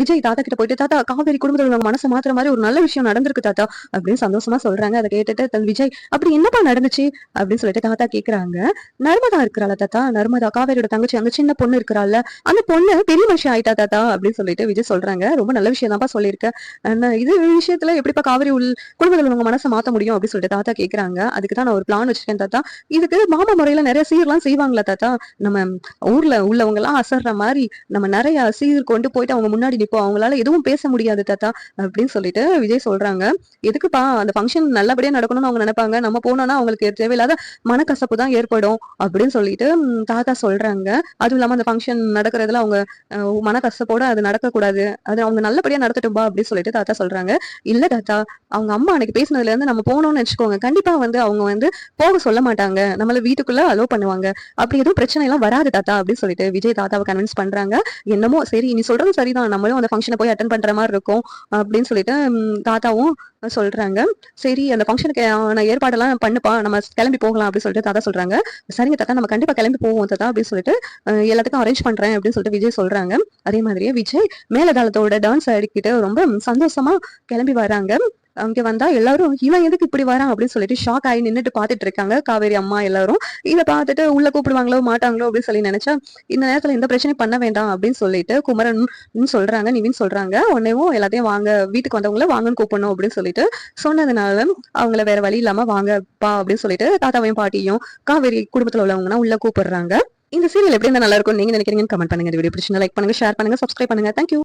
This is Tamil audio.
விஜய் தாத்தா கிட்ட போயிட்டு, தாத்தா காவேரி குடும்பத்துல உள்ளவங்க மனச மாத்துற மாதிரி ஒரு நல்ல விஷயம் நடந்திருக்கு தாத்தா அப்படின்னு சந்தோஷமா சொல்றாங்க. அதை கேட்டுட்டு தன் விஜய், அப்படி என்னப்பா நடந்துச்சு அப்படின்னு சொல்லிட்டு தாத்தா கேக்குறாங்க. நர்மதா இருக்கிறாளா தாத்தா, நர்மதா காவேரியோட தங்கச்சி, அந்த சின்ன பொண்ணு இருக்கிறாள்ல, அந்த பொண்ணு பெரிய மனுஷன் ஆயிட்டா தாத்தா அப்படின்னு சொல்லிட்டு விஜய் சொல்றாங்க. ரொம்ப நல்ல விஷயம் தான்ப்பா சொல்லியிருக்க. இது விஷயத்துல எப்படிப்பா காவேரி குடும்பத்துல உள்ளவங்க மனசை மாத்த முடியும் அப்படின்னு சொல்லிட்டு தாத்தா கேக்குறாங்க. அதுக்கு தான் நான் ஒரு பிளான் வச்சிருக்கேன் தாத்தா. இதுக்கு மாமா முறையில நிறைய சீர்லாம் செய்வாங்களா தாத்தா, நம்ம ஊர்ல உள்ளவங்க எல்லாம் அசர்ற மாதிரி நம்ம நிறைய சீர் கொண்டு போயிட்டு அவங்க முன்னாடி நிப்போம், அவங்களால எதுவும் பேச முடியாது தாத்தா அப்படின்னு சொல்லிட்டு விஜய் சொல்றாங்க. எதுக்குப்பா, அந்த ஃபங்க்ஷன் நல்லபடியா நடக்கணும்னு அவங்க நினைப்பாங்க, நம்ம போனோம்னா அவங்களுக்கு தேவையில்லாத மனக்கசப்பு தான் ஏற்படும் அப்படின்னு சொல்லிட்டு தாத்தா சொல்றாங்க. அதுவும் இல்லாம அந்த ஃபங்க்ஷன் நடக்கிறதுல அவங்க மனக்கசப்போட அது நடக்கக்கூடாது, அது அவங்க நல்லபடியா நடத்தட்டும்பா அப்படின்னு சொல்லிட்டு தாத்தா சொல்றாங்க. இல்ல தாத்தா, அவங்க அம்மா அன்னைக்கு பேசினதுல இருந்து நம்ம போனோம்னு வச்சுக்கோங்க, கண்டிப்பா அவங்க போக சொல்ல மாட்டாங்க, நம்மள வீட்டுக்குள்ள அலோ பண்ணுவாங்க, அப்படி எதுவும் பிரச்சனை எல்லாம் வராது தாத்தா அப்படின்னு சொல்லிட்டு விஜய் தாத்தாவை கன்வின்ஸ் பண்றாங்க. என்னமோ சரி நீ சொல்றது சரிதான், நம்மளும் அந்த ஃபங்க்ஷனை போய் அட்டன் பண்ற மாதிரி இருக்கும் அப்படின்னு சொல்லிட்டு தாத்தாவும் சொல்றாங்க. சரி அந்த ஃபங்க்ஷனுக்கு ஏற்பாடெல்லாம் பண்ணுப்பா, நம்ம கிளம்பி போகலாம் அப்படின்னு சொல்லிட்டு தாத்தா சொல்றாங்க. சரிங்க தாத்தா, நம்ம கண்டிப்பா கிளம்பி போவோம் தாத்தா அப்படின்னு சொல்லிட்டு எல்லாத்துக்கும் அரேஞ்ச் பண்றேன் அப்படின்னு சொல்லிட்டு விஜய் சொல்றாங்க. அதே மாதிரியே விஜய் மேலதாளத்தோட டான்ஸ் ஆடிக்கிட்டு ரொம்ப சந்தோஷமா கிளம்பி வராங்க. அங்க வந்தா எல்லாரும் இவன் எதுக்கு இப்படி வரான் அப்படின்னு சொல்லிட்டு ஷாக் ஆகி நின்னுட்டு பாத்துட்டு இருக்காங்க காவேரி அம்மா எல்லாரும். இதை பார்த்துட்டு உள்ள கூப்பிடுவாங்களோ மாட்டாங்களோ அப்படின்னு சொல்லி நினைச்சா, இந்த நேரத்துல எந்த பிரச்சனையும் பண்ண வேண்டாம் அப்படின்னு சொல்லிட்டு குமரன் சொல்றாங்க, நிவின் சொல்றாங்க, உடனேவும் எல்லாத்தையும் வாங்க, வீட்டுக்கு வந்தவங்கள வாங்கன்னு கூப்பிடணும் அப்படின்னு சொல்லிட்டு சொன்னதுனால அவங்கள வேற வழி இல்லாம வாங்கப்பா அப்படின்னு சொல்லிட்டு தாத்தாவையும் பாட்டியும் காவேரி குடும்பத்துல உள்ளவங்கன்னா உள்ள கூப்பிடுறாங்க. இந்த சீரியல் எப்படி இருந்தா நல்லா இருக்கும் நீங்க நினைக்கிறீங்கன்னு கமெண்ட் பண்ணுங்க. இந்த வீடியோ பிடிச்சிருந்தா லைக் பண்ணுங்க, ஷேர் பண்ணுங்க, சப்ஸ்கிரைப் பண்ணுங்க. தேங்க்யூ.